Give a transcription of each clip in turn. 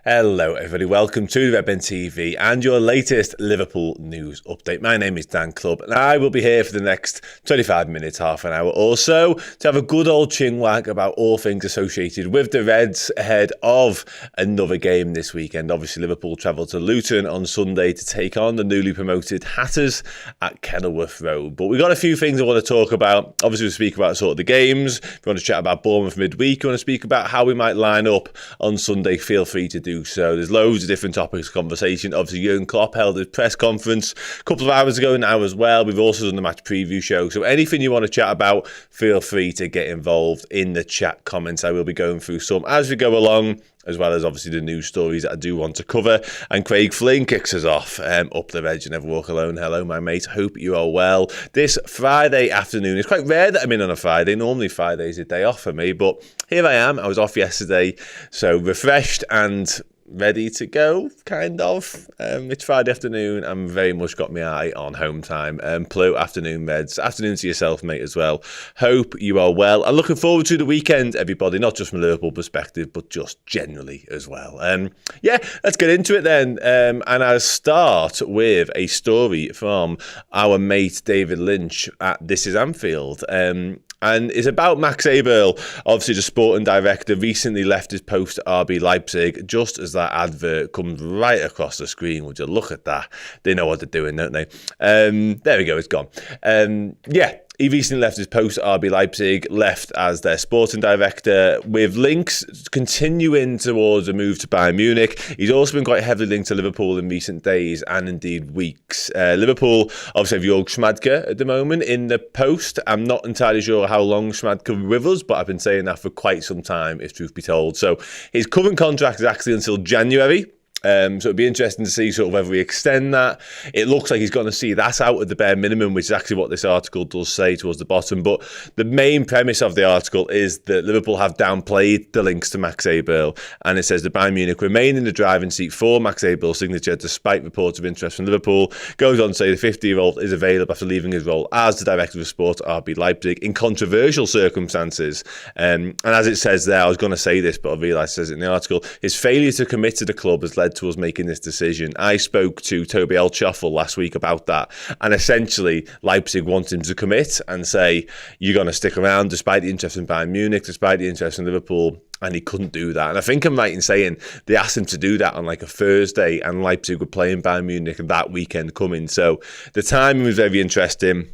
Hello everybody, welcome to Red Ben TV and your latest Liverpool news update. My name is Dan Clubb and I will be here for the next 25 minutes, half an hour or so, to have a good old chinwag about all things associated with the Reds ahead of another game this weekend. Obviously Liverpool travel to Luton on Sunday to take on the newly promoted Hatters at Kenilworth Road. But we've got a few things I want to talk about. Obviously we'll speak about sort of the games, if you want to chat about Bournemouth midweek, you want to speak about how we might line up on Sunday, feel free to do so. There's loads of different topics of conversation. Obviously, Jurgen Klopp held his press conference a couple of hours ago now as well. We've also done the match preview show. So anything you want to chat about, feel free to get involved in the chat comments. I will be going through some as we go along, as well as obviously the news stories that I do want to cover. And Craig Flynn kicks us off up the Reg and Never Walk Alone. Hello, my mate. Hope you are well. This Friday afternoon, it's quite rare that I'm in on a Friday. Normally Friday's a day off for me, but here I am. I was off yesterday, so refreshed and ready to go, kind of. It's Friday afternoon. I'm very much got my eye on home time. Plo, afternoon, Reds. Afternoon to yourself, mate, as well. Hope you are well. I'm looking forward to the weekend, everybody, not just from a Liverpool perspective, but just generally as well. Yeah, let's get into it then. And I'll start with a story from our mate David Lynch at This Is Anfield. And it's about Max Eberl. Obviously, the sporting director recently left his post at RB Leipzig just as that advert comes right across the screen. Would you look at that? They know what they're doing, don't they? There we go, it's gone. Yeah. He recently left his post at RB Leipzig, left as their sporting director, with links continuing towards a move to Bayern Munich. He's also been quite heavily linked to Liverpool in recent days and indeed weeks. Liverpool obviously have Jorg Schmadtke at the moment in the post. I'm not entirely sure how long Schmadtke will be with us, but I've been saying that for quite some time, if truth be told. So his current contract is actually until January. So it'd be interesting to see sort of whether we extend that. It looks like he's going to see that out at the bare minimum, which is actually what this article does say towards the bottom. But the main premise of the article is that Liverpool have downplayed the links to Max Eberl, and it says the Bayern Munich remain in the driving seat for Max Eberl's signature despite reports of interest from Liverpool. Goes on to say the 50-year-old is available after leaving his role as the director of sport at RB Leipzig in controversial circumstances. And as it says there, I was going to say this, but I realised it says it in the article, his failure to commit to the club has led to us making this decision. I spoke to Toby Altshuffle last week about that, and essentially Leipzig want him to commit and say you're going to stick around despite the interest in Bayern Munich, despite the interest in Liverpool, and he couldn't do that. And I think I'm right in saying they asked him to do that on like a Thursday, and Leipzig were playing Bayern Munich that weekend coming, so the timing was very interesting.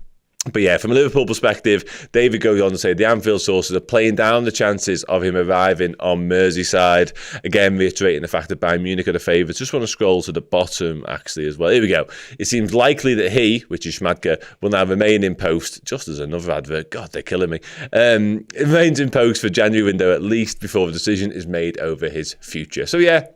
But yeah, from a Liverpool perspective, David goes on to say the Anfield sources are playing down the chances of him arriving on Merseyside. Again, reiterating the fact that Bayern Munich are the favourites. Just want to scroll to the bottom, actually, as well. Here we go. It seems likely that he, which is Schmadtke, will now remain in post, just as another advert. God, they're killing me. Remains in post for January window, at least before the decision is made over his future. So yeah,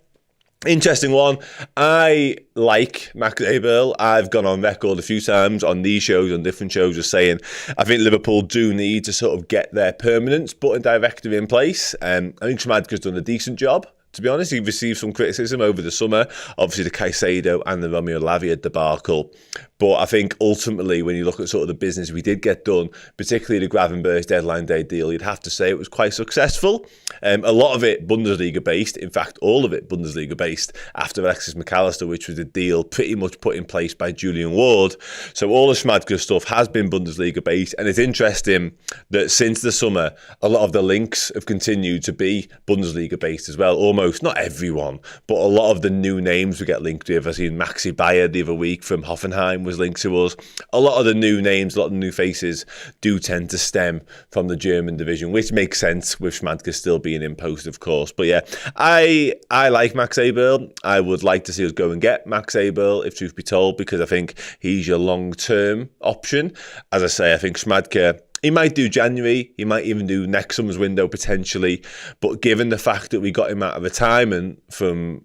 interesting one. I like Max Eberl. I've gone on record a few times on these shows, on different shows, just saying I think Liverpool do need to sort of get their permanent sporting director in place. I think Schmadtke's done a decent job. To be honest, he received some criticism over the summer, obviously the Caicedo and the Romeo Lavia debacle. But I think ultimately, when you look at sort of the business we did get done, particularly the Gravenberch deadline day deal, you'd have to say it was quite successful. A lot of it Bundesliga based, in fact, all of it Bundesliga based after Alexis McAllister, which was a deal pretty much put in place by Julian Ward. So all the Schmadtke stuff has been Bundesliga based, and it's interesting that since the summer, a lot of the links have continued to be Bundesliga based as well. Almost, not everyone, but a lot of the new names we get linked with. I've seen Maxi Bayer the other week from Hoffenheim was linked to us. A lot of the new names, a lot of the new faces do tend to stem from the German division, which makes sense with Schmadtke still being in post, of course. But yeah, I like Max Eberl. I would like to see us go and get Max Eberl, if truth be told, because I think he's your long-term option. As I say, I think Schmadtke, he might do January, he might even do next summer's window potentially, but given the fact that we got him out of retirement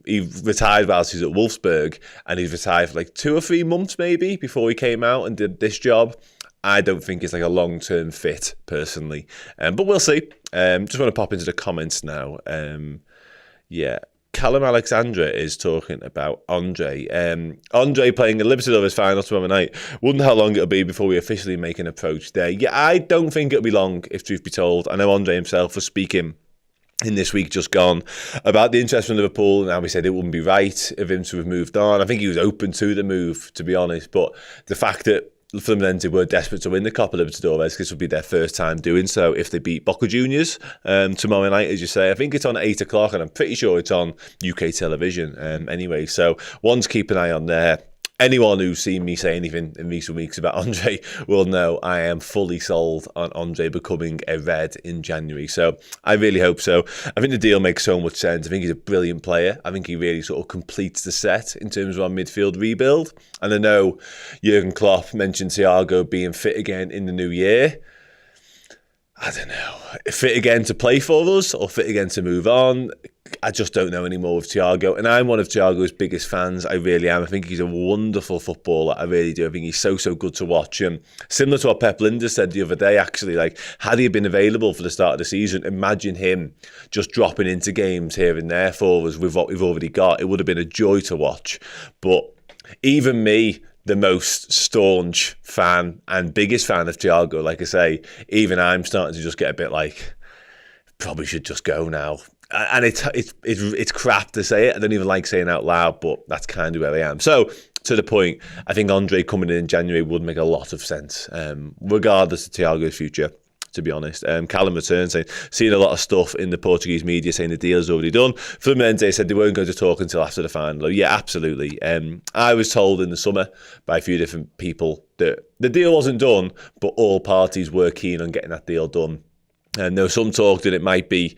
he retired whilst he's at Wolfsburg, and he's retired for like 2 or 3 months maybe before he came out and did this job, I don't think it's like a long-term fit personally, but we'll see. Just want to pop into the comments now. Yeah. Callum Alexandra is talking about Andre. Andre playing a Libertadores final tomorrow night. Wonder how long it'll be before we officially make an approach there. Yeah, I don't think it'll be long, if truth be told. I know Andre himself was speaking in this week just gone about the interest from Liverpool, and how we said it wouldn't be right of him to have moved on. I think he was open to the move, to be honest, but the fact that Fluminense were desperate to win the Copa Libertadores, this would be their first time doing so if they beat Boca Juniors tomorrow night, as you say. I think it's on 8 o'clock, and I'm pretty sure it's on UK television anyway, so one to keep an eye on there. Anyone who's seen me say anything in recent weeks about Andre will know I am fully sold on Andre becoming a Red in January. So I really hope so. I think the deal makes so much sense. I think he's a brilliant player. I think he really sort of completes the set in terms of our midfield rebuild. And I know Jurgen Klopp mentioned Thiago being fit again in the new year. I don't know, fit again to play for us or fit again to move on. I just don't know anymore with Thiago. And I'm one of Thiago's biggest fans. I really am. I think he's a wonderful footballer. I really do. I think he's so good to watch. Similar to what Pep Lijnders said the other day, actually, like, had he been available for the start of the season, imagine him just dropping into games here and there for us with what we've already got. It would have been a joy to watch. But even me, the most staunch fan and biggest fan of Thiago, like I say, even I'm starting to just get a bit like, probably should just go now. And it's crap to say it. I don't even like saying it out loud, but that's kind of where I am. So, to the point, I think Andre coming in January would make a lot of sense, regardless of Thiago's future, to be honest. Callum returns saying, seeing a lot of stuff in the Portuguese media saying the deal's already done. Fluminense said they weren't going to talk until after the final. Yeah, absolutely. I was told in the summer by a few different people that the deal wasn't done, but all parties were keen on getting that deal done. And there was some talk that it might be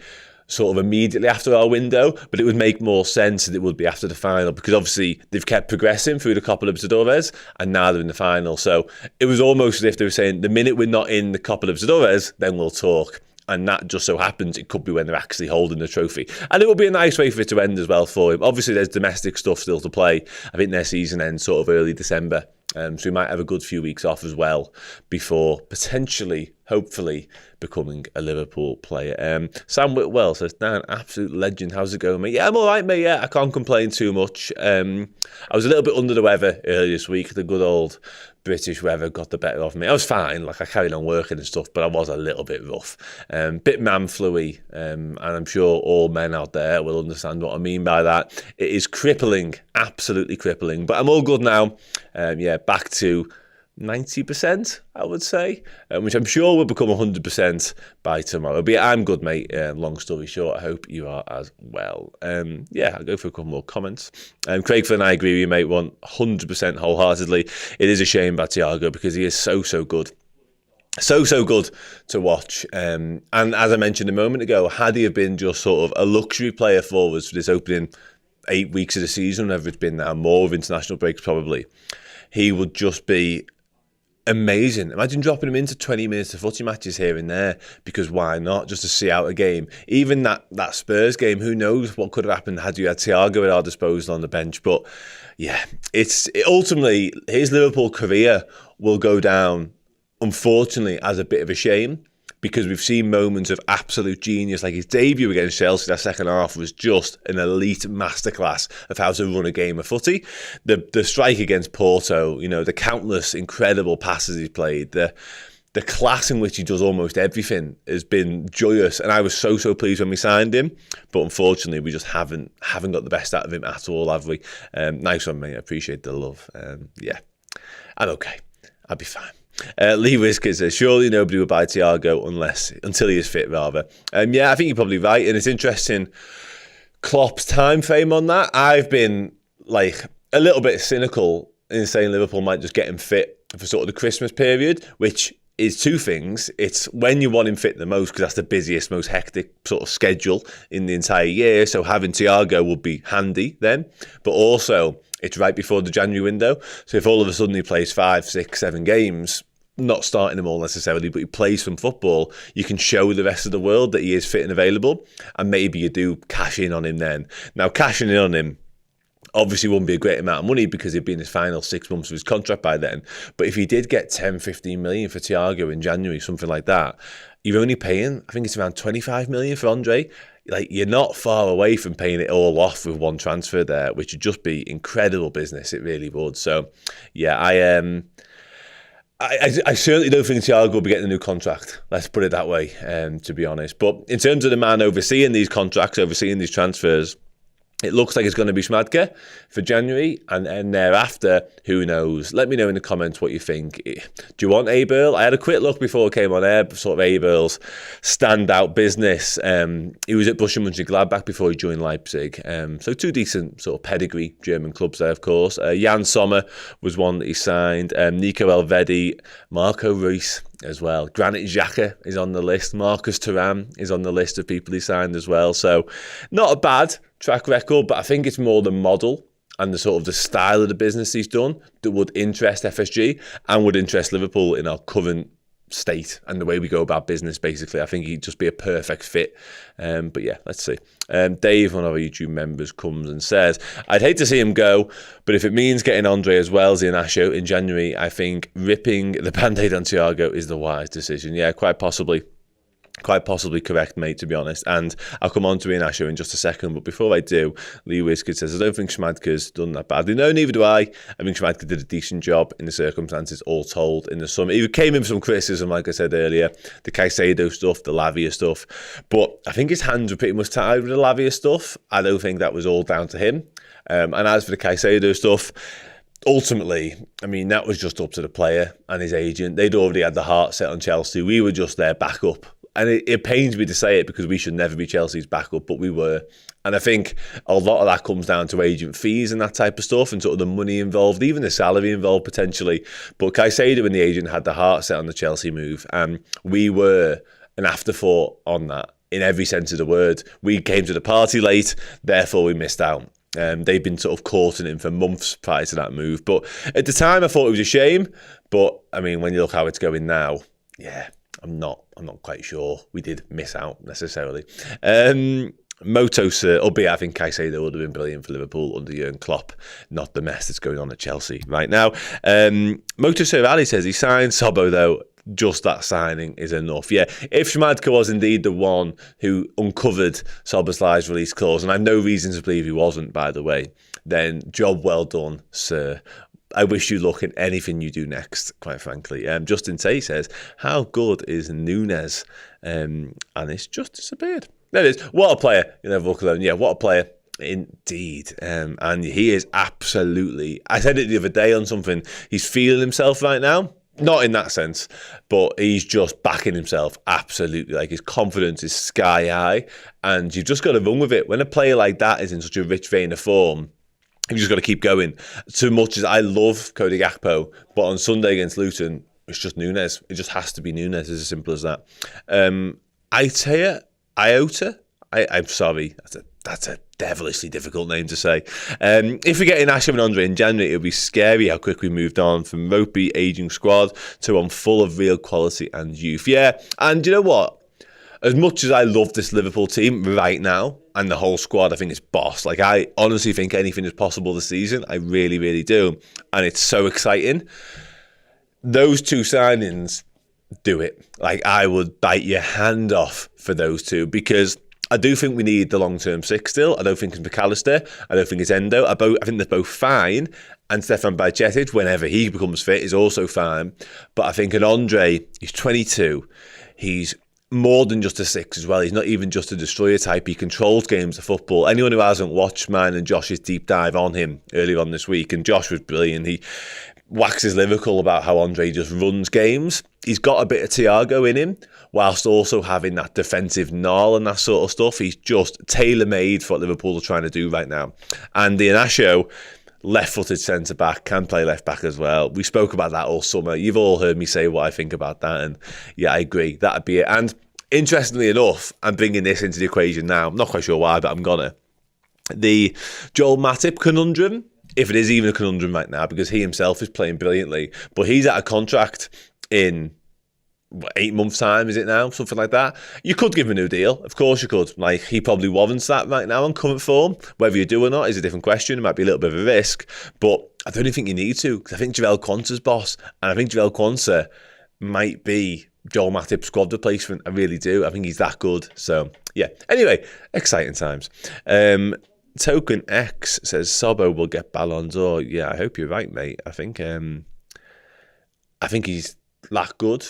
sort of immediately after our window, but it would make more sense that it would be after the final, because obviously they've kept progressing through the Copa Libertadores and now they're in the final. So it was almost as if they were saying, the minute we're not in the Copa Libertadores, then we'll talk. And that just so happens it could be when they're actually holding the trophy. And it would be a nice way for it to end as well for him. Obviously, there's domestic stuff still to play. I think their season ends sort of early December. So we might have a good few weeks off as well before potentially, hopefully, becoming a Liverpool player. Sam Whitwell says, Dan, absolute legend. How's it going, mate? Yeah, I'm all right, mate. Yeah, I can't complain too much. I was a little bit under the weather earlier this week. The good old British weather got the better of me. I was fine. Like, I carried on working and stuff, but I was a little bit rough. Bit man-flu-y. And I'm sure all men out there will understand what I mean by that. It is crippling, absolutely crippling. But I'm all good now. Back to 90%, I would say, which I'm sure will become 100% by tomorrow. But yeah, I'm good, mate. Long story short, I hope you are as well. I'll go for a couple more comments. Craig Flynn, I agree with you, mate, 100% wholeheartedly. It is a shame about Thiago because he is so good. So good to watch. And as I mentioned a moment ago, had he have been just sort of a luxury player for us for this opening 8 weeks of the season, whatever it's been now, more of international breaks probably, he would just be amazing. Imagine dropping him into 20 minutes of footy matches here and there, because why not? Just to see out a game. Even that Spurs game, who knows what could have happened had you had Thiago at our disposal on the bench. But yeah, ultimately, his Liverpool career will go down, unfortunately, as a bit of a shame, because we've seen moments of absolute genius, like his debut against Chelsea. That second half was just an elite masterclass of how to run a game of footy. The strike against Porto, the countless incredible passes he's played, the class in which he does almost everything has been joyous. And I was so pleased when we signed him, but unfortunately we just haven't got the best out of him at all, have we? Nice one, mate. I appreciate the love. I'm okay. I'll be fine. Lee Whisker says, surely nobody will buy Thiago until he is fit, rather. I think you're probably right, and it's interesting Klopp's time frame on that. I've been like a little bit cynical in saying Liverpool might just get him fit for sort of the Christmas period, which is two things. It's when you want him fit the most, because that's the busiest, most hectic sort of schedule in the entire year. So having Thiago would be handy then, but also it's right before the January window. So if all of a sudden he plays 5, 6, 7 games, not starting them all necessarily, but he plays some football, you can show the rest of the world that he is fit and available, and maybe you do cash in on him then. Now, cashing in on him obviously wouldn't be a great amount of money because he'd be in his final 6 months of his contract by then. But if you did get 10, 15 million for Thiago in January, something like that, you're only paying, I think it's around 25 million for Andre. Like, you're not far away from paying it all off with one transfer there, which would just be incredible business. It really would. So, yeah, I certainly don't think Thiago will be getting a new contract. Let's put it that way, to be honest. But in terms of the man overseeing these contracts, overseeing these transfers, it looks like it's going to be Schmadtke for January, and then thereafter, who knows? Let me know in the comments what you think. Do you want Eberl? I had a quick look before I came on air, sort of Eberl's standout business. He was at Borussia Mönchengladbach before he joined Leipzig. So two decent sort of pedigree German clubs there, of course. Jan Sommer was one that he signed. Nico Elvedi, Marco Reus as well. Granit Xhaka is on the list. Marcus Thuram is on the list of people he signed as well. So not a bad track record, but I think it's more the model and the sort of the style of the business he's done that would interest FSG and would interest Liverpool in our current state and the way we go about business, basically. I think he'd just be a perfect fit. But yeah, let's see. Dave, one of our YouTube members, comes and says, I'd hate to see him go, but if it means getting Andre as well as Inacio in January, I think ripping the band-aid on Thiago is the wise decision. Yeah, quite possibly correct, mate, to be honest. And I'll come on to Inacio in just a second. But before I do, Lee Wiskett says, I don't think Schmadtke's done that badly. No, neither do I. I think Schmadtke did a decent job in the circumstances, all told, in the summer. He came in with some criticism, like I said earlier, the Caicedo stuff, the Lavia stuff. But I think his hands were pretty much tied with the Lavia stuff. I don't think that was all down to him. And as for the Caicedo stuff, ultimately, I mean, that was just up to the player and his agent. They'd already had the heart set on Chelsea. We were just their backup. And it pains me to say it because we should never be Chelsea's backup, but we were. And I think a lot of that comes down to agent fees and that type of stuff and sort of the money involved, even the salary involved potentially. But Caicedo and the agent had the heart set on the Chelsea move. And we were an afterthought on that in every sense of the word. We came to the party late, therefore we missed out. They've been sort of courting him for months prior to that move. But at the time, I thought it was a shame. But, I mean, when you look how it's going now, yeah, I'm not quite sure we did miss out necessarily. Motos, albeit I think Caicedo would have been brilliant for Liverpool under Jurgen Klopp, not the mess that's going on at Chelsea right now. Moto Ali says he signed Sobbo though. Just that signing is enough. Yeah, if Schmadtke was indeed the one who uncovered Szoboszlai's release clause, and I have no reason to believe he wasn't, by the way, then job well done, sir. I wish you luck in anything you do next, quite frankly. Justin Tay says, how good is Nunes? And it's just disappeared. There it is. What a player. You'll never walk alone. Yeah, what a player. Indeed. And he is absolutely, I said it the other day on something, he's feeling himself right now. Not in that sense, but he's just backing himself absolutely. Like his confidence is sky high, and you've just got to run with it. When a player like that is in such a rich vein of form, you've just got to keep going. So much as I love Cody Gakpo, but on Sunday against Luton, it's just Nunes. It just has to be Nunes. It's as simple as that. Iota? I'm sorry. That's a devilishly difficult name to say. If we get Inacio and Andre in January, it'll be scary how quick we moved on from ropey, aging squad to one full of real quality and youth. Yeah, and you know what? As much as I love this Liverpool team right now and the whole squad, I think it's boss. Like, I honestly think anything is possible this season. I really, really do. And it's so exciting. Those two signings do it. Like, I would bite your hand off for those two because I do think we need the long-term six still. I don't think it's McAllister. I don't think it's Endo. I think they're both fine. And Stefan Bajcetic, whenever he becomes fit, is also fine. But I think an Andre, he's 22. He's more than just a six as well. He's not even just a destroyer type. He controls games of football. Anyone who hasn't watched mine and Josh's deep dive on him earlier on this week, and Josh was brilliant. He waxes lyrical about how Andre just runs games. He's got a bit of Thiago in him, whilst also having that defensive gnarl and that sort of stuff. He's just tailor-made for what Liverpool are trying to do right now. And the Inacio, left-footed centre-back, can play left-back as well. We spoke about that all summer. You've all heard me say what I think about that, and yeah, I agree. That'd be it. And interestingly enough, I'm bringing this into the equation now. I'm not quite sure why, but I'm gonna. The Joel Matip conundrum, if it is even a conundrum right now, because he himself is playing brilliantly, but he's out of contract in 8 months' time, is it now? Something like that. You could give him a new deal. Of course you could. Like, he probably warrants that right now on current form. Whether you do or not is a different question. It might be a little bit of a risk, but I don't even think you need to, because I think Jarell Quansah's boss, and I think Jarell Quansah might be Joel Matip's squad replacement. I really do. I think he's that good. So, yeah. Anyway, exciting times. Token X says Sobbo will get Ballon d'Or. Yeah, I hope you're right, mate. I think I think he's that good.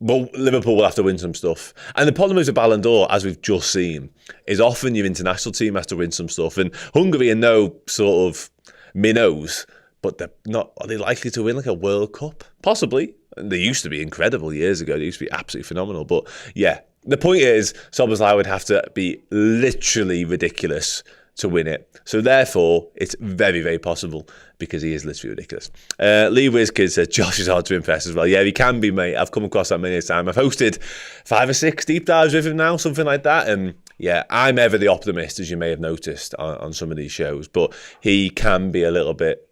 But Liverpool will have to win some stuff. And the problem with the Ballon d'Or, as we've just seen, is often your international team has to win some stuff. And Hungary are no sort of minnows, but they're not. Are they likely to win like a World Cup? Possibly. They used to be incredible years ago. They used to be absolutely phenomenal. But yeah, the point is, Szoboszlai would have to be literally ridiculous to win it. So therefore, it's very, very possible because he is literally ridiculous. Lee WizKid says, Josh is hard to impress as well. Yeah, he can be, mate. I've come across that many times. I've hosted 5 or 6 deep dives with him now, something like that. And yeah, I'm ever the optimist, as you may have noticed on some of these shows. But he can be a little bit...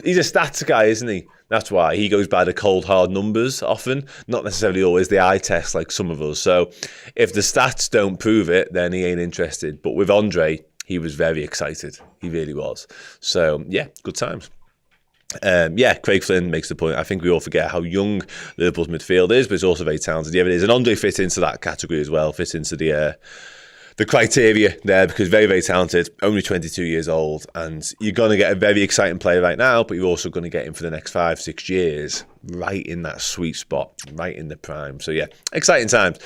He's a stats guy, isn't he? That's why he goes by the cold, hard numbers often, not necessarily always the eye test like some of us. So if the stats don't prove it, then he ain't interested. But with Andre, he was very excited. He really was. So, yeah, good times. Craig Flynn makes the point. I think we all forget how young Liverpool's midfield is, but it's also very talented. Yeah, it is. And Andre fits into that category as well, fits into the criteria there because very, very talented, only 22 years old. And you're going to get a very exciting player right now, but you're also going to get him for the next 5-6 years right in that sweet spot, right in the prime. So yeah, exciting times.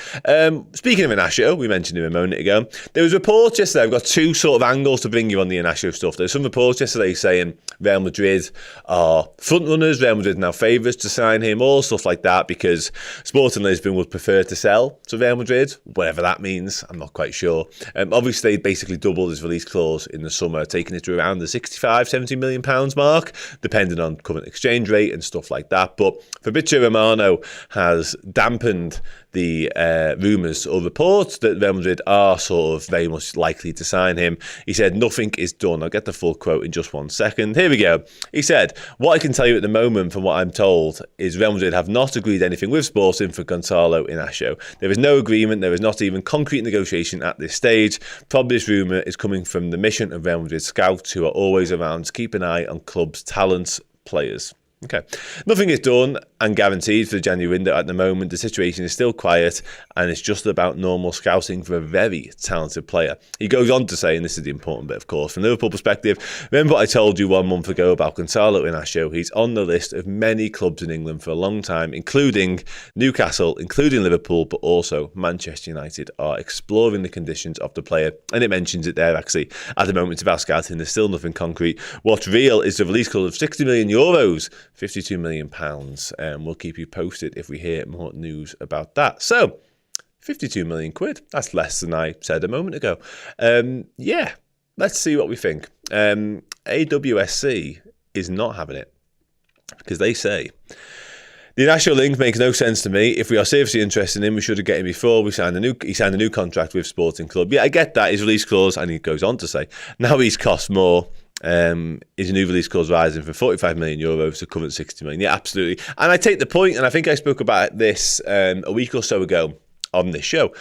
Speaking of Inacio, we mentioned him a moment ago. There was reports yesterday. I've got 2 sort of angles to bring you on the Inacio stuff. There's some reports yesterday saying Real Madrid are front runners, Real Madrid are now favourites to sign him, all stuff like that, because Sporting Lisbon would prefer to sell to Real Madrid, whatever that means. I'm not quite sure. Obviously, they basically doubled his release clause in the summer, taking it to around the £65-70 million mark, depending on current exchange rate and stuff like that. But Fabrizio Romano has dampened the rumours or reports that Real Madrid are sort of very much likely to sign him. He said, nothing is done. I'll get the full quote in just one second. Here we go. He said, what I can tell you at the moment from what I'm told is Real Madrid have not agreed anything with Sporting for Gonçalo Inacio. There is no agreement. There is not even concrete negotiation at this stage. Probably this rumour is coming from the mission of Real Madrid scouts who are always around to keep an eye on clubs' talents, players. Okay. Nothing is done and guaranteed for the January window at the moment. The situation is still quiet and it's just about normal scouting for a very talented player. He goes on to say, and this is the important bit, of course, from Liverpool perspective, remember what I told you 1 month ago about Gonçalo Inacio? He's on the list of many clubs in England for a long time, including Newcastle, including Liverpool, but also Manchester United are exploring the conditions of the player. And it mentions it there, actually. At the moment, it's about scouting. There's still nothing concrete. What's real is the release clause of €60 million, £52 million. We'll keep you posted if we hear more news about that. So, 52 million quid. That's less than I said a moment ago. Let's see what we think. AWSC is not having it because they say the Inacio link makes no sense to me. If we are seriously interested in him, we should have got him before he signed a new contract with Sporting Club. Yeah, I get that. His release clause, and he goes on to say, now he's cost more. His new release clause rising from €45 million to current 60 million. Yeah, absolutely. And I take the point, and I think I spoke about this a week or so ago on this show.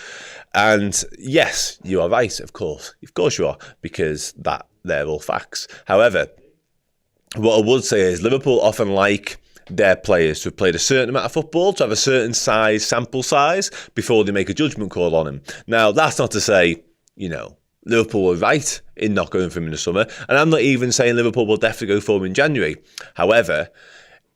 And yes, you are right, of course. Of course you are, because they're all facts. However, what I would say is Liverpool often like their players to have played a certain amount of football, to have a certain sample size, before they make a judgment call on him. Now, that's not to say, Liverpool were right in not going for him in the summer. And I'm not even saying Liverpool will definitely go for him in January. However,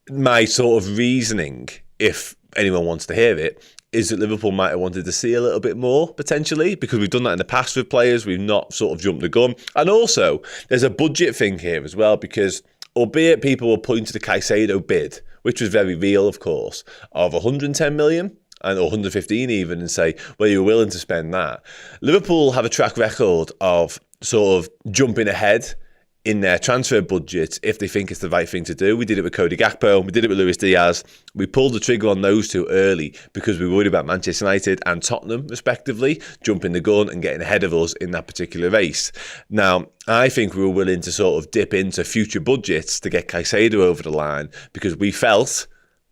my sort of reasoning, if anyone wants to hear it, is that Liverpool might have wanted to see a little bit more, potentially, because we've done that in the past with players. We've not sort of jumped the gun. And also, there's a budget thing here as well, because albeit people will point to the Caicedo bid, which was very real, of course, of 110 million, or 115 even, and say, well, you're willing to spend that. Liverpool have a track record of sort of jumping ahead in their transfer budget if they think it's the right thing to do. We did it with Cody Gakpo, we did it with Luis Diaz. We pulled the trigger on those two early because we were worried about Manchester United and Tottenham, respectively, jumping the gun and getting ahead of us in that particular race. Now, I think we were willing to sort of dip into future budgets to get Caicedo over the line because we felt,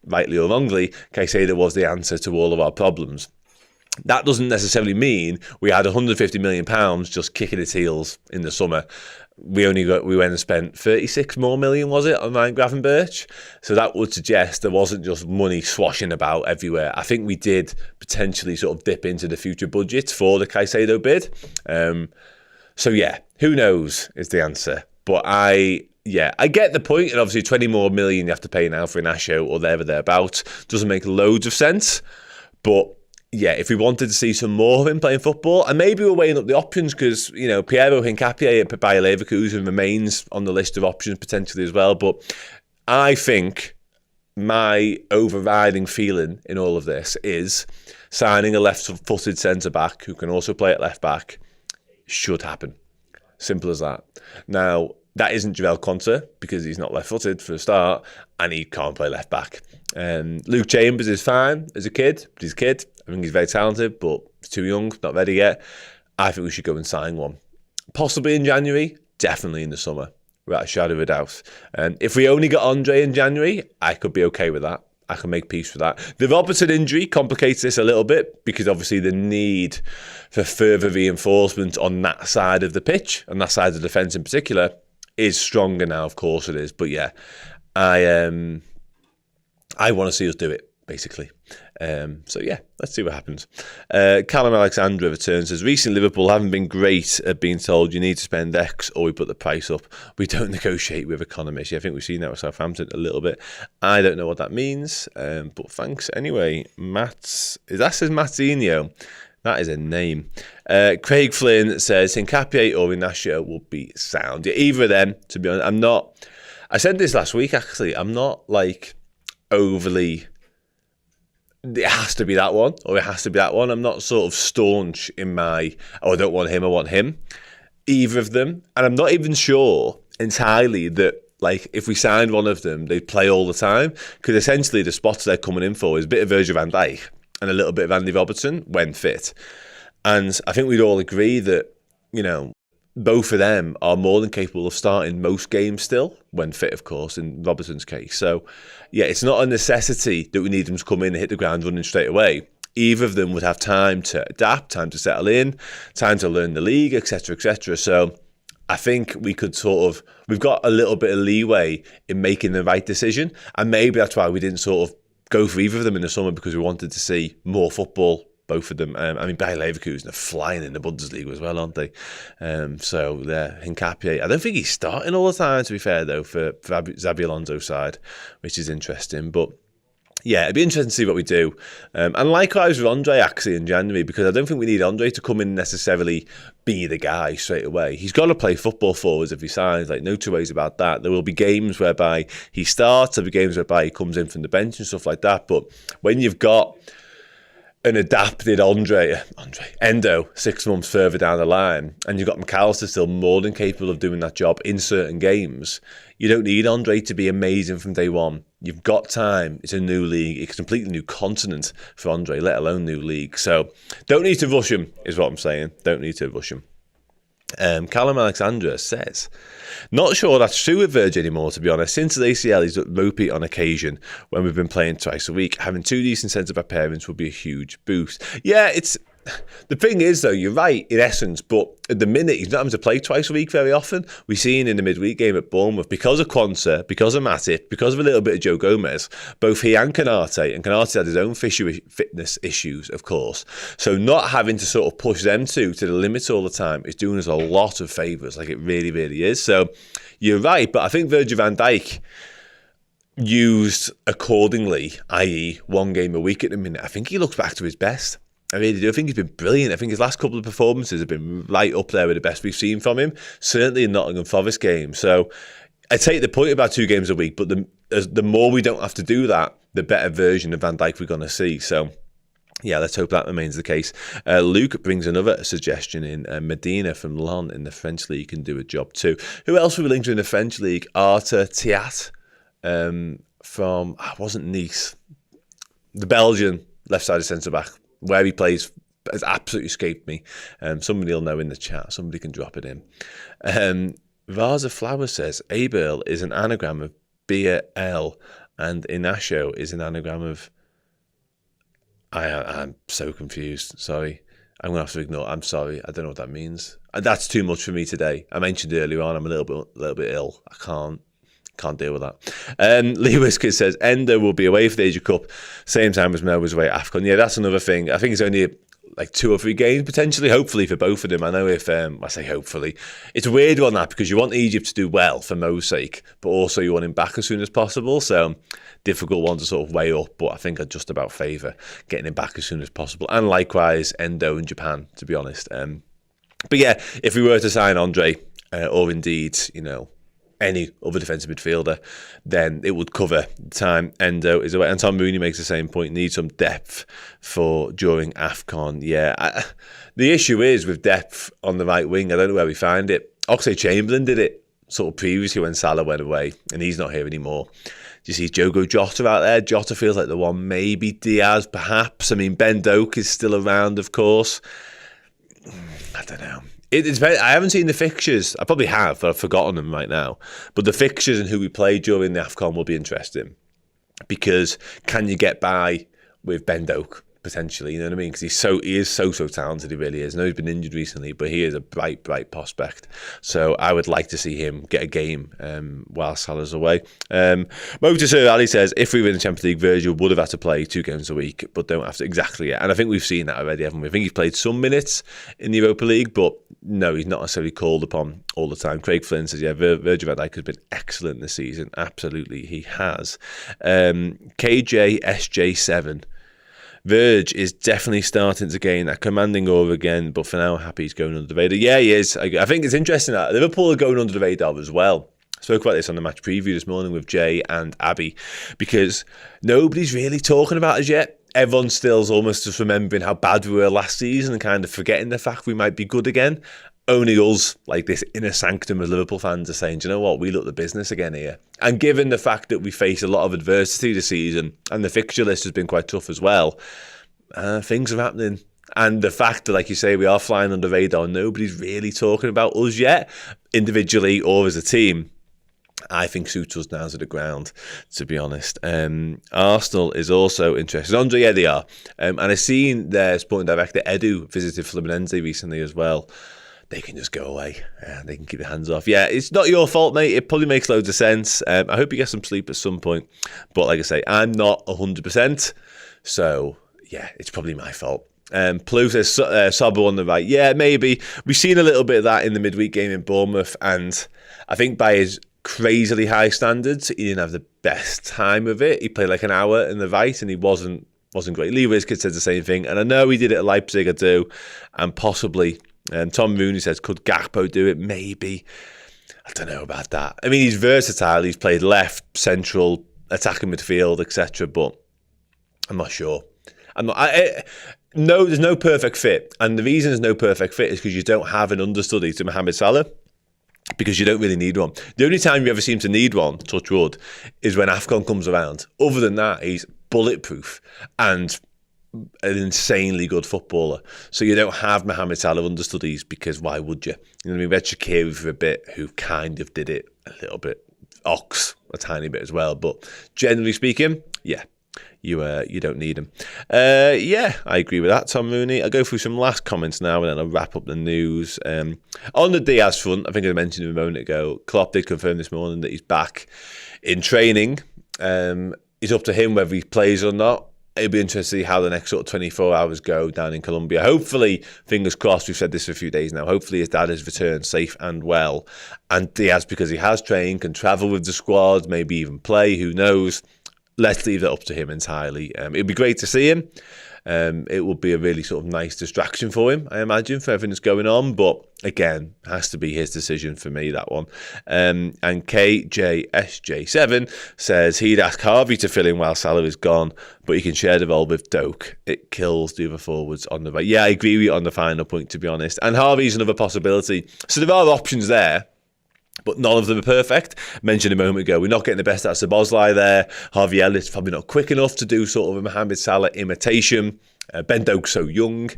rightly or wrongly, Caicedo was the answer to all of our problems. That doesn't necessarily mean we had £150 million just kicking its heels in the summer. We went and spent 36 more million, was it, on Ryan Gravenberch? So that would suggest there wasn't just money swashing about everywhere. I think we did potentially sort of dip into the future budget for the Caicedo bid. So yeah, who knows is the answer. But I yeah, I get the point, and obviously 20 more million you have to pay now for Inacio or thereabouts doesn't make loads of sense, but yeah, if we wanted to see some more of him playing football, and maybe we're weighing up the options because, you know, Piero Hincapié at Bayer Leverkusen remains on the list of options potentially as well, but I think my overriding feeling in all of this is signing a left-footed centre-back who can also play at left-back should happen. Simple as that. Now, that isn't Jarell Quansah because he's not left-footed for a start and he can't play left-back. Luke Chambers is fine as a kid, but he's a kid. I think he's very talented, but he's too young, not ready yet. I think we should go and sign one. Possibly in January, definitely in the summer, without a shadow of a doubt. If we only got Andre in January, I could be okay with that. I can make peace with that. The Robertson injury complicates this a little bit because obviously the need for further reinforcement on that side of the pitch, and that side of the defence in particular, is stronger now. Of course it is. But yeah, I want to see us do it, basically. So yeah, let's see what happens. Callum Alexandra returns, says, recently Liverpool haven't been great at being told you need to spend X or we put the price up. We don't negotiate with economists. Yeah, I think we've seen that with Southampton a little bit. I don't know what that means, but thanks anyway. That says Mattinho. That is a name. Craig Flynn says, Hincapié or Inacio will be sound. Yeah, either of them, to be honest. I said this last week, actually. I'm not like overly, it has to be that one or it has to be that one. I'm not sort of staunch in my, I don't want him, I want him. Either of them. And I'm not even sure entirely that, like, if we signed one of them, they'd play all the time. Because essentially the spots they're coming in for is a bit of Virgil van Dijk and a little bit of Andy Robertson when fit. And I think we'd all agree that, you know, both of them are more than capable of starting most games still, when fit, of course, in Robertson's case. So, yeah, it's not a necessity that we need them to come in and hit the ground running straight away. Either of them would have time to adapt, time to settle in, time to learn the league, etc., etc. So I think we could we've got a little bit of leeway in making the right decision. And maybe that's why we didn't sort of go for either of them in the summer, because we wanted to see more football, both of them. Bayer Leverkusen are flying in the Bundesliga as well, aren't they? So Hincapié, I don't think he's starting all the time, to be fair, though, for Xabi Alonso's side, which is interesting. But yeah, it'd be interesting to see what we do. And likewise with Andre, actually, in January, because I don't think we need Andre to come in and necessarily be the guy straight away. He's got to play football for us if he signs, like, no two ways about that. There will be games whereby he starts, there'll be games whereby he comes in from the bench and stuff like that. But when you've got an adapted Endo 6 months further down the line, and you've got McAllister still more than capable of doing that job in certain games, you don't need Andre to be amazing from day one. You've got time. It's a new league. It's a completely new continent for Andre, let alone new league. So don't need to rush him, is what I'm saying. Don't need to rush him. Callum Alexandra says, not sure that's true with Virgil anymore, to be honest. Since his ACL, he's looked ropey on occasion when we've been playing twice a week. Having two decent centre-back pairings would be a huge boost. Yeah, it's the thing is, though, you're right in essence, but at the minute, he's not having to play twice a week very often. We've seen in the midweek game at Bournemouth, because of Quansah, because of Matip, because of a little bit of Joe Gomez, both he and Canate had his own fitness issues, of course. So not having to sort of push them to the limit all the time is doing us a lot of favours, like it really, really is. So you're right, but I think Virgil van Dijk, used accordingly, i.e. one game a week at the minute, I think he looks back to his best. I really do. I think he's been brilliant. I think his last couple of performances have been right up there with the best we've seen from him, certainly in Nottingham Forest game. So I take the point about 2 games a week, but the more we don't have to do that, the better version of Van Dijk we're going to see. So yeah, let's hope that remains the case. Luke brings another suggestion in. Medina from Lyon in the French League can do a job too. Who else were we linked to in the French League? Arthur Thiat from, wasn't Nice. The Belgian left-sided centre-back. Where he plays has absolutely escaped me. Somebody will know in the chat. Somebody can drop it in. Vase of Flowers says, Eberl is an anagram of BL and Inacio is an anagram of... I'm so confused. Sorry. I'm going to have to ignore. I'm sorry. I don't know what that means. That's too much for me today. I mentioned earlier on I'm a little bit ill. I can't deal with that. Lee Whiskers says Endo will be away for the Asia Cup same time as Mel was away at AFCON. Yeah, that's another thing. I think it's only like 2 or 3 games potentially, hopefully for both of them. I know if I say hopefully, it's a weird one that, because you want Egypt to do well for Mo's sake, but also you want him back as soon as possible. So difficult one to sort of weigh up, but I think I'd just about favour getting him back as soon as possible. And likewise Endo in Japan, to be honest. But yeah, if we were to sign Andre, or indeed, any other defensive midfielder, then it would cover the time Endo is away. And Tom Mooney makes the same point, need some depth for during AFCON. Yeah, the issue is with depth on the right wing, I don't know where we find it. Oxlade-Chamberlain did it sort of previously when Salah went away, and he's not here anymore. Do you see Diogo Jota out there? Jota feels like the one, maybe Diaz perhaps. I mean, Ben Doak is still around, of course. I don't know. I haven't seen the fixtures. I probably have, but I've forgotten them right now. But the fixtures and who we play during the AFCON will be interesting, because can you get by with Ben Doak potentially? You know what I mean? Because he is so talented. He really is. I know he's been injured recently, but he is a bright prospect. So I would like to see him get a game while Salah's away. Motor Sir Ali says, if we win the Champions League, Virgil would have had to play 2 games a week, but don't have to exactly yet. And I think we've seen that already, haven't we? I think he's played some minutes in the Europa League, but no, he's not necessarily called upon all the time. Craig Flynn says, yeah, Virgil van Dijk has been excellent this season. Absolutely, he has. KJSJ7. Verge is definitely starting to gain that commanding aura again, but for now, happy he's going under the radar. Yeah, he is. I think it's interesting that Liverpool are going under the radar as well. I spoke about this on the match preview this morning with Jay and Abby, because nobody's really talking about us yet. Everyone's still almost just remembering how bad we were last season and kind of forgetting the fact we might be good again. Only us, like this inner sanctum of Liverpool fans, are saying, do you know what, we look the business again here. And given the fact that we face a lot of adversity this season, and the fixture list has been quite tough as well, things are happening. And the fact that, like you say, we are flying under the radar and nobody's really talking about us yet, individually or as a team, I think suits us down to the ground, to be honest. Arsenal is also interested. Andre, yeah, they are. And I've seen their sporting director, Edu, visited Fluminense recently as well. They can just go away. They can keep their hands off. Yeah, it's not your fault, mate. It probably makes loads of sense. I hope you get some sleep at some point. But like I say, I'm not 100%. So, yeah, it's probably my fault. Plu says Sabo on the right. Yeah, maybe. We've seen a little bit of that in the midweek game in Bournemouth. And I think by his crazily high standards, he didn't have the best time of it. He played like an hour in the right and he wasn't great. Lee Rizkid said the same thing. And I know he did it at Leipzig, I do. And possibly... Tom Mooney says, could Gakpo do it? Maybe. I don't know about that. I mean, he's versatile. He's played left, central, attacking midfield, etc. But I'm not sure. No, there's no perfect fit. And the reason there's no perfect fit is because you don't have an understudy to Mohamed Salah, because you don't really need one. The only time you ever seem to need one, touch wood, is when AFCON comes around. Other than that, he's bulletproof and an insanely good footballer. So you don't have Mohamed Salah understudies, because why would you? You know what I mean? We had Shaqiri for a bit, who kind of did it a little bit. Ox a tiny bit as well. But generally speaking, yeah, you don't need him. Yeah, I agree with that, Tom Mooney. I'll go through some last comments now and then I'll wrap up the news. On the Diaz front, I think I mentioned him a moment ago, Klopp did confirm this morning that he's back in training. It's up to him whether he plays or not. It'll be interesting to see how the next sort of 24 hours go down in Colombia. Hopefully, fingers crossed, we've said this for a few days now, hopefully his dad has returned safe and well. And Diaz, because he has trained, can travel with the squad, maybe even play, who knows. Let's leave that up to him entirely. It'd be great to see him. It would be a really sort of nice distraction for him, I imagine, for everything that's going on. But again, has to be his decision for me, that one. And KJSJ7 says he'd ask Harvey to fill in while Salah is gone, but he can share the role with Doak. It kills the other forwards on the right. Yeah, I agree with you on the final point, to be honest. And Harvey's another possibility. So there are options there, but none of them are perfect. Mentioned a moment ago, we're not getting the best out of Szoboszlai there. Harvey Elliott's probably not quick enough to do sort of a Mohamed Salah imitation. Ben Doak's so young.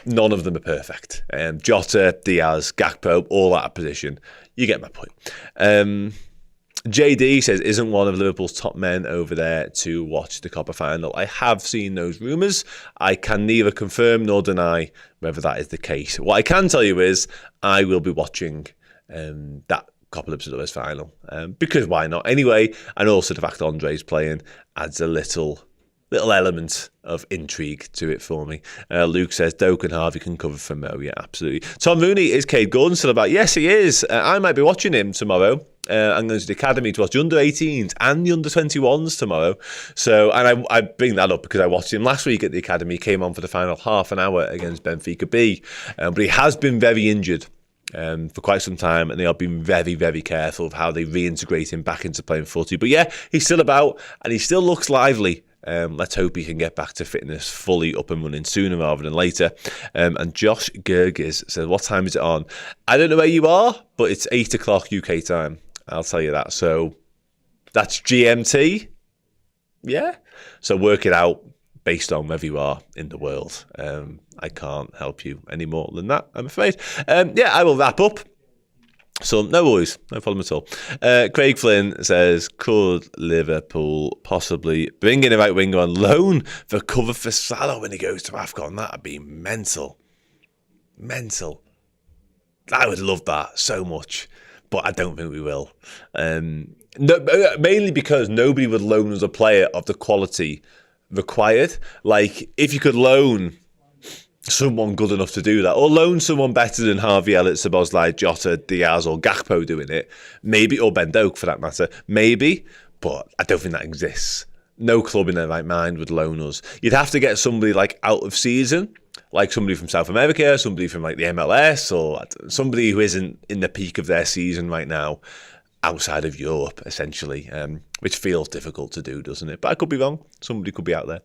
None of them are perfect. Jota, Diaz, Gakpo, all out of position. You get my point. JD says, isn't one of Liverpool's top men over there to watch the Copa final? I have seen those rumours. I can neither confirm nor deny whether that is the case. What I can tell you is I will be watching that Copa Libertadores final, because why not? Anyway, and also the fact Andre's playing adds a little little element of intrigue to it for me. Luke says Doak and Harvey can cover for Mo. Yeah, absolutely. Tom Mooney, is Cade Gordon still about? Yes, he is. I might be watching him tomorrow. I'm going to the academy to watch the under-18s and the under-21s tomorrow. So, and I bring that up because I watched him last week at the academy. He came on for the final half an hour against Benfica B, but he has been very injured for quite some time, and they are being very, very careful of how they reintegrate him back into playing footy. But yeah, he's still about, and he still looks lively. Let's hope he can get back to fitness fully up and running sooner rather than later. And Josh Gerges says, what time is it on? I don't know where you are, but it's 8 o'clock UK time. I'll tell you that. So that's GMT. Yeah. So work it out based on wherever you are in the world. I can't help you any more than that, I'm afraid. Yeah, I will wrap up. So no worries, no problem at all. Craig Flynn says, could Liverpool possibly bring in a right winger on loan for cover for Salah when he goes to AFCON? That'd be mental. Mental. I would love that so much, but I don't think we will. No, mainly because nobody would loan us a player of the quality required. Like, if you could loan someone good enough to do that, or loan someone better than Harvey Elliott, Szoboszlai, Jota, Diaz or Gakpo doing it, maybe, or Ben Doak for that matter, maybe, but I don't think that exists. No club in their right mind would loan us. You'd have to get somebody like out of season, like somebody from South America, somebody from like the MLS, or somebody who isn't in the peak of their season right now, outside of Europe, essentially, which feels difficult to do, doesn't it? But I could be wrong. Somebody could be out there.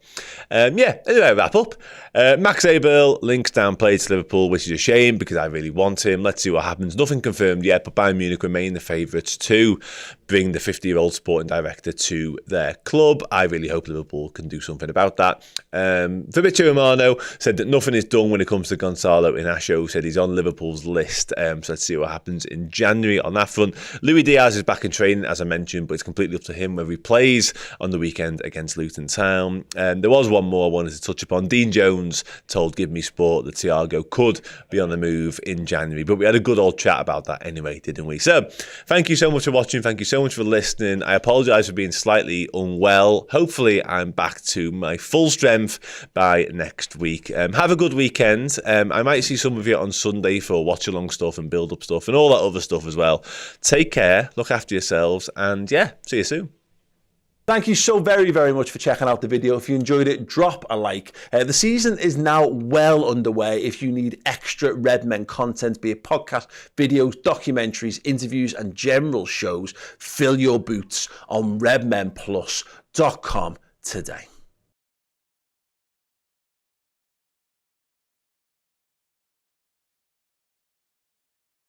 Yeah, anyway, wrap up. Max Eberl links downplayed to Liverpool, which is a shame because I really want him. Let's see what happens. Nothing confirmed yet, but Bayern Munich remain the favourites to bring the 50-year-old sporting director to their club. I really hope Liverpool can do something about that. Fabrizio Romano said that nothing is done when it comes to Gonçalo Inacio, said he's on Liverpool's list. So let's see what happens in January on that front. Luis Diaz is back in training, as I mentioned, but it's completely up to him whether he plays on the weekend against Luton Town. There was one more I wanted to touch upon. Dean Jones told Give Me Sport that Thiago could be on the move in January, but we had a good old chat about that anyway, didn't we? So thank you so much for watching. Thank you so much for listening. I apologise for being slightly unwell. Hopefully I'm back to my full strength by next week. Have a good weekend. I might see some of you on Sunday for watch along stuff and build up stuff and all that other stuff as well. Take care, look after yourselves, and yeah, see you soon. Thank you so very, very much for checking out the video. If you enjoyed it, drop a like. The season is now well underway. If you need extra Redmen content, be it podcast, videos, documentaries, interviews, and general shows, fill your boots on redmenplus.com today.